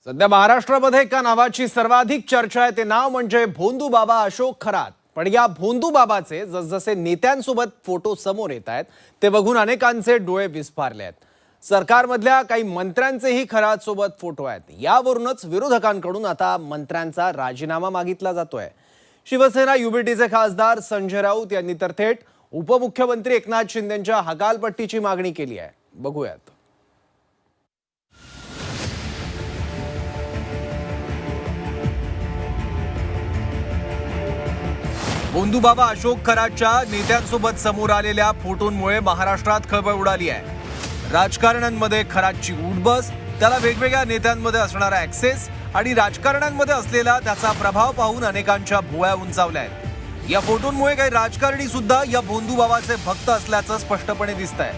सध्या महाराष्ट्रामध्ये एका नावाची सर्वाधिक चर्चा आहे. ते नाव म्हणजे भोंदू बाबा अशोक खरात. पण या भोंदू बाबाचे जसजसे नेत्यांसोबत फोटो समोर येत आहेत ते बघून अनेकांचे डोळे विस्फारले आहेत. सरकारमधल्या काही मंत्र्यांचेही खरात सोबत फोटो आहेत. यावरूनच विरोधकांकडून आता मंत्र्यांचा राजीनामा मागितला जातोय. शिवसेना युबीटीचे खासदार संजय राऊत यांनी तर थेट उपमुख्यमंत्री एकनाथ शिंदेंच्या हकालपट्टीची मागणी केली आहे. बघूयात. भोंदू बाबा अशोक खरातच्या नेत्यांसोबत समोर आलेल्या फोटोंमुळे महाराष्ट्रात खळबळ उडाली आहे. राजकारण्यांमध्ये खरातची उठबस, त्याला वेगवेगळ्या नेत्यांमध्ये असणारा ऍक्सेस आणि राजकारण्यांमध्ये असलेला त्याचा प्रभाव पाहून अनेकांच्या भुवया उंचावल्या आहेत. या फोटोंमुळे काही राजकारणी सुद्धा या भोंदू बाबाचे भक्त असल्याचं स्पष्टपणे दिसतंय.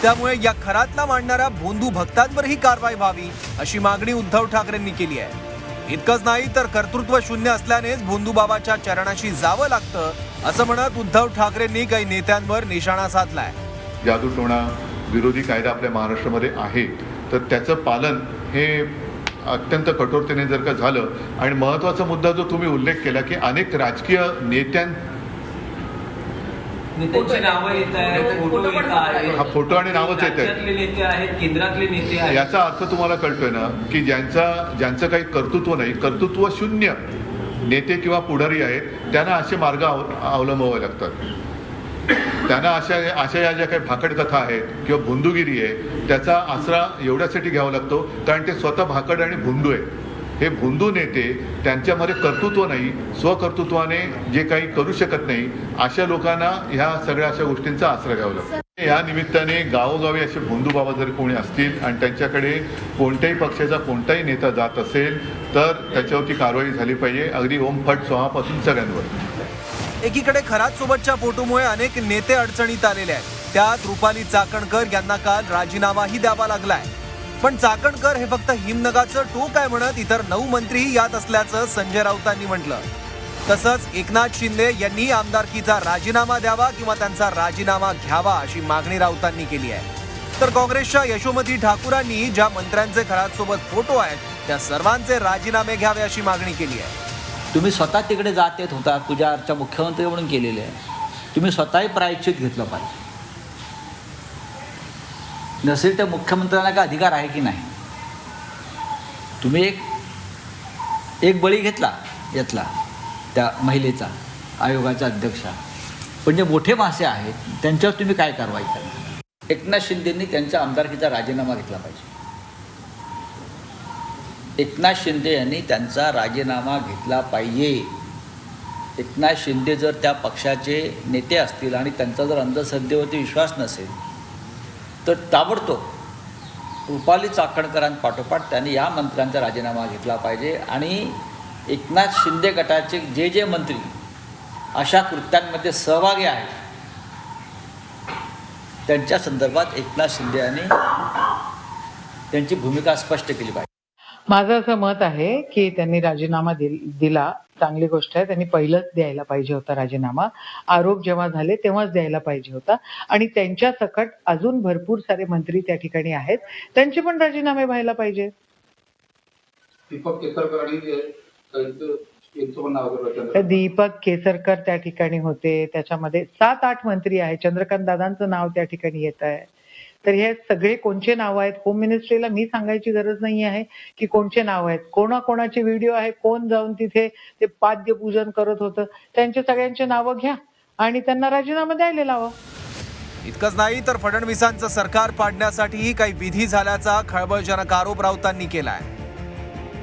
त्यामुळे या खरातला मांडणाऱ्या भोंदू भक्तांवरही कारवाई व्हावी अशी मागणी उद्धव ठाकरेंनी केली आहे. इतकंच नाही तर कर्तृत्व शून्य असल्यानेच भोंदू बाबाच्या चरणाशी जावं लागतं असं म्हणत उद्धव ठाकरेंनी काही नेत्यांवर निशाणा साधलाय. जादूटोणा विरोधी कायदा आपल्या महाराष्ट्रामध्ये आहे, तर त्याचं पालन हे अत्यंत कठोरतेने जर का झालं. आणि महत्त्वाचा मुद्दा जो तुम्ही उल्लेख केला की अनेक राजकीय हा फोटो आणि नावच येत आहे, केंद्रातले नेते आहेत. याचा अर्थ तुम्हाला कळतोय ना की ज्यांचं काही कर्तृत्व नाही, कर्तृत्व शून्य नेते किंवा पुढारी आहेत, त्यांना असे मार्ग अवलंबावे लागतात. त्यांना अशा या ज्या काही भाकड कथा आहेत किंवा भोंदूगिरी आहे त्याचा आसरा एवढ्यासाठी घ्यावा लागतो कारण ते स्वतः भाकड आणि भोंदू आहे. हे भोंदू नेते त्यांच्यामध्ये कर्तृत्व नाही, स्वकर्तृत्वाने जे काही करू शकत नाही, अशा लोकांना ह्या सगळ्या अशा गोष्टींचा आसरा घ्यावा लागतो. या निमित्ताने गावोगावी असे भोंदू बाबा जर कोणी असतील आणि त्यांच्याकडे कोणत्याही पक्षाचा कोणताही नेता जात असेल तर त्याच्यावरती कारवाई झाली पाहिजे, अगदी ओम फट स्वाहापासून सगळ्यांवर. एकीकडे खरात सोबतच्या फोटोमुळे अनेक नेते अडचणीत आलेले आहेत. त्यात रुपाली चाकणकर यांना काल राजीनामाही द्यावा लागलाय. पण चाकणकर हे फक्त हिमनगाचं टोक आहे म्हणत इतर 9 मंत्रीही यात असल्याचं संजय राऊतांनी म्हटलं. तसंच एकनाथ शिंदे यांनी आमदारकीचा राजीनामा द्यावा किंवा त्यांचा राजीनामा घ्यावा अशी मागणी राऊतांनी केली आहे. तर काँग्रेसच्या यशोमती ठाकूरांनी ज्या मंत्र्यांचे खरात सोबत फोटो आहेत त्या सर्वांचे राजीनामे घ्यावे अशी मागणी केली आहे. तुम्ही स्वतः तिकडे जात येत होता, पूजा अर्चा मुख्यमंत्री म्हणून केलेले आहे. तुम्ही स्वतःही प्रायश्चित घेतलं पाहिजे. नसेल तर मुख्यमंत्र्यांना काय अधिकार आहे की नाही? तुम्ही एक बळी घेतला यातला त्या महिलेचा, आयोगाच्या अध्यक्षा, पण जे मोठे मासे आहेत त्यांच्यावर तुम्ही काय कारवाई करणार? एकनाथ शिंदेंनी त्यांच्या आमदारकीचा राजीनामा घेतला पाहिजे. एकनाथ शिंदे यांनी त्यांचा राजीनामा घेतला पाहिजे. एकनाथ शिंदे जर त्या पक्षाचे नेते असतील आणि त्यांचा जर अंधश्रद्धेवरती विश्वास नसेल तर ताबडतोब रुपाली चाकणकरांपाठोपाठ त्यांनी या मंत्र्यांचा राजीनामा घेतला पाहिजे. आणि एकनाथ शिंदे गटाचे जे मंत्री अशा कृत्यांमध्ये सहभागी आहेत त्यांच्या संदर्भात एकनाथ शिंदे यांनी त्यांची भूमिका स्पष्ट केली पाहिजे. माझं असं मत आहे की त्यांनी राजीनामा दिला, चांगली गोष्ट आहे. त्यांनी पहिलंच द्यायला पाहिजे होता राजीनामा. आरोप जेव्हा झाले तेव्हाच द्यायला पाहिजे होता. आणि त्यांच्या सकट अजून भरपूर सारे मंत्री त्या ठिकाणी आहेत, त्यांचे पण राजीनामे व्हायला पाहिजे. दीपक केसरकर त्या ठिकाणी होते, त्याच्यामध्ये 7-8 मंत्री आहेत. चंद्रकांत दादांचं नाव त्या ठिकाणी येत आहे. तर हे सगळे कोणचे नाव आहेत? होम मिनिस्ट्रीला मी सांगायची गरज नाही आहे की कोणचे नाव आहेत. कोणाकोणाचे व्हिडिओ आहे, कोण जाऊन तिथे ते पाद्यपूजन करत होतं, त्यांचे सगळ्यांचे नावं घ्या आणि त्यांना राजीनामा द्यायला लावा. इतकंच नाही तर फडणवीसांचं सरकार पाडण्यासाठीही काही विधी झाल्याचा खळबळजनक आरोप राऊतांनी केलाय.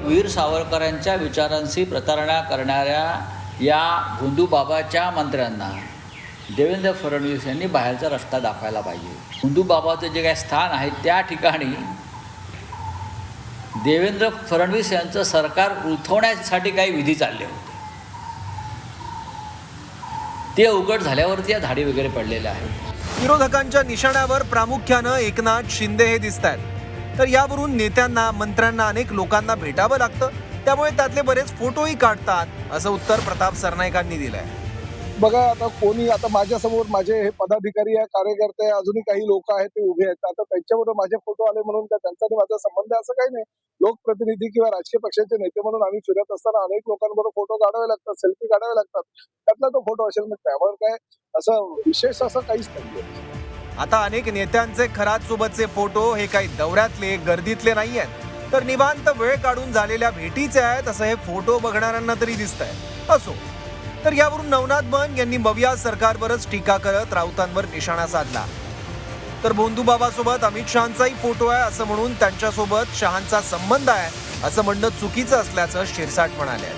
वीर सावरकरांच्या विचारांशी प्रतारणा करणाऱ्या या भोंदू बाबाच्या मंत्र्यांना देवेंद्र फडणवीस यांनी बाहेरचा रस्ता दाखवायला पाहिजे. भोंदू बाबाचं जे काही स्थान आहे त्या ठिकाणी देवेंद्र फडणवीस यांचं सरकार उलथवण्यासाठी काही विधी चालले होते, ते उघड झाल्यावरती या धाडी वगैरे पडलेल्या आहेत. विरोधकांच्या निशाण्यावर प्रामुख्यानं एकनाथ शिंदे हे दिसत आहेत. तर यावरून नेत्यांना, मंत्र्यांना, अनेक लोकांना भेटावं लागतं, त्यामुळे त्यातले बरेच फोटोही काढतात असं उत्तर प्रताप सरनाईकांनी दिलंय. बघा आता कोणी आता माझ्यासमोर माझे हे पदाधिकारी आहे, कार्यकर्ते आहे, अजूनही काही लोक आहेत ते उभे आहेत. आता त्यांच्याबरोबर माझे फोटो आले म्हणून काय त्यांचा आणि माझा संबंध आहे असं काही नाही. लोकप्रतिनिधी किंवा राजकीय पक्षाचे नेते म्हणून आम्ही फिरत असताना अनेक लोकांबरोबर फोटो काढावे लागतात, सेल्फी काढावे लागतात. त्यातला तो फोटो असेल, मग त्यावर काय असं विशेष असं काहीच नाहीये. आता अनेक नेत्यांचे खरात सोबतचे फोटो हे काही दौऱ्यातले गर्दीतले नाही आहेत, तर निवांत वेळ काढून झालेल्या भेटीचे आहेत असं हे फोटो बघणाऱ्यांना तरी दिसतंय. असो, तर यावरून नवनाथ बन यांनी मविया सरकारवरच टीका करत राऊतांवर निशाणा साधला. तर भोंदूबाबासोबत अमित शहांचाही फोटो आहे असं म्हणून त्यांच्यासोबत शहांचा संबंध आहे असं म्हणणं चुकीचं असल्याचं शिरसाट म्हणाले.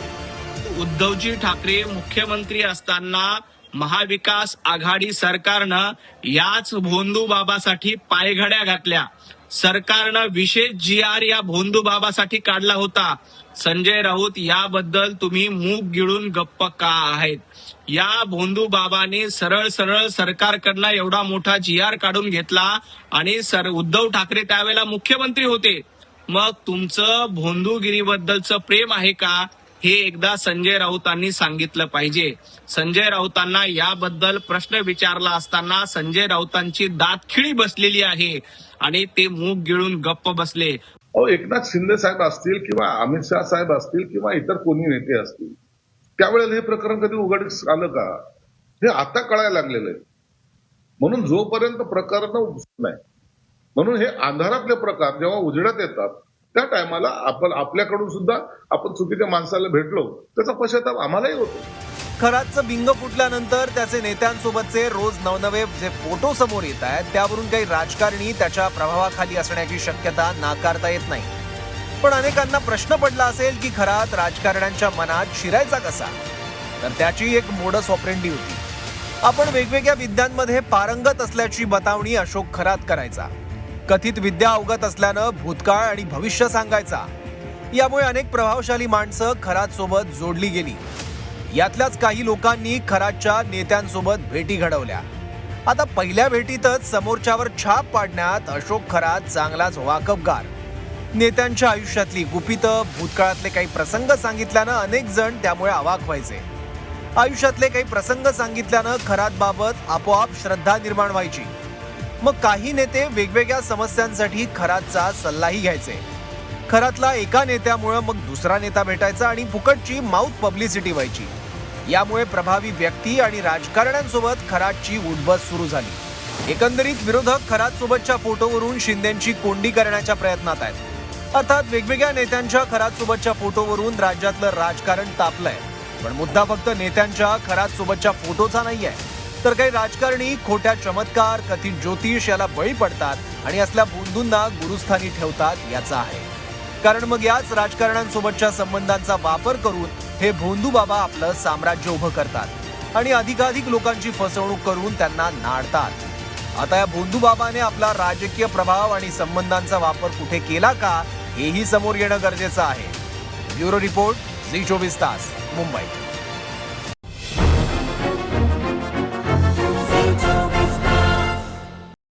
उद्धवजी ठाकरे मुख्यमंत्री असताना महाविकास आघाडी सरकारनं याच भोंदू बाबासाठी पायघड्या घातल्या. सरकारनं विशेष GR या भोंदू बाबासाठी काढला होता. संजय राऊत, याबद्दल तुम्ही मूग गिळून गप्प का आहेत? या भोंदू बाबाने सरळ सरळ सरकारकडनं एवढा मोठा GR काढून घेतला आणि उद्धव ठाकरे त्यावेळेला मुख्यमंत्री होते. मग तुमचं भोंदूगिरीबद्दलचं प्रेम आहे का, हे एकदा संजय राऊतांनी सांगितलं पाहिजे. संजय राऊतांना याबद्दल प्रश्न विचारला असताना संजय राऊतांची दातखिळी बसलेली आहे आणि ते मूग गिळून गप्प बसले. एकनाथ शिंदे साहेब असतील किंवा अमित शहा साहेब असतील किंवा इतर कोणी नेते असतील, त्यावेळेला हे प्रकरण कधी उघडकीस आलं का, हे आता कळायला लागलेलं आहे. म्हणून जोपर्यंत प्रकरण नाही, म्हणून हे अंधारातले प्रकार जेव्हा उजेडात येतात त्या टायमाला आपण आपल्याकडून सुद्धा आपण चुकीच्या माणसाला भेटलो त्याचा पश्चाताप आम्हालाही होतो. खरातचं बिंग फुटल्यानंतर त्याचे नेत्यांसोबतचे रोज नवनवे जे फोटो समोर येत आहेत त्यावरून काही राजकारणी त्याच्या प्रभावाखाली असण्याची शक्यता नाकारता येत नाही. पण अनेकांना प्रश्न पडला असेल की खरात राजकारण्यांच्या मनात शिरायचा कसा, तर त्याची एक मोडस ऑपरेंडी होती. आपण वेगवेगळ्या विद्यांमध्ये पारंगत असल्याची बतावणी अशोक खरात करायचा. कथित विद्या अवगत असल्यानं भूतकाळ आणि भविष्य सांगायचा. यामुळे अनेक प्रभावशाली माणसं खरात सोबत जोडली गेली. यातल्याच काही लोकांनी खरातच्या नेत्यांसोबत भेटी घडवल्या. आता पहिल्या भेटीतच समोरच्यावर छाप पाडण्यात अशोक खरात चांगलाच वाकबगार. नेत्यांच्या आयुष्यातली गुपितं, भूतकाळातले काही प्रसंग सांगितल्यानं अनेक जण त्यामुळे अवाक व्हायचे. आयुष्यातले काही प्रसंग सांगितल्यानं खरातबाबत आपोआप श्रद्धा निर्माण व्हायची. मग काही नेते वेगवेगळ्या समस्यांसाठी खरातचा सल्लाही घ्यायचे. खरातला एका नेत्यामुळे मग दुसरा नेता भेटायचा आणि फुकटची माउथ पब्लिसिटी व्हायची. यामुळे प्रभावी व्यक्ती आणि राजकारण्यांसोबत खरातची उठबस सुरू झाली. एकंदरीत विरोधक खरात सोबतच्या फोटोवरून शिंदेंची कोंडी करण्याच्या प्रयत्नात आहेत. अर्थात वेगवेगळ्या नेत्यांच्या खरात सोबतच्या फोटोवरून राज्यातलं राजकारण तापलंय. पण मुद्दा फक्त नेत्यांच्या खरात सोबतच्या फोटोचा नाहीये, तर काही राजकारणी खोट्या चमत्कार, कथित ज्योतिष याला बळी पडतात आणि असल्या भोंदूंना गुरुस्थानी ठेवतात याचा आहे. कारण मग याच राजकारण्यांसोबतच्या संबंधांचा वापर करून हे भोंदू बाबा आपलं साम्राज्य उभं करतात आणि अधिकाधिक लोकांची फसवणूक करून त्यांना नाडतात. आता या भोंदू बाबाने आपला राजकीय प्रभाव आणि संबंधांचा वापर कुठे केला का, हेही समोर येणं गरजेचं आहे. ब्युरो रिपोर्ट, झी 24 तास, मुंबई.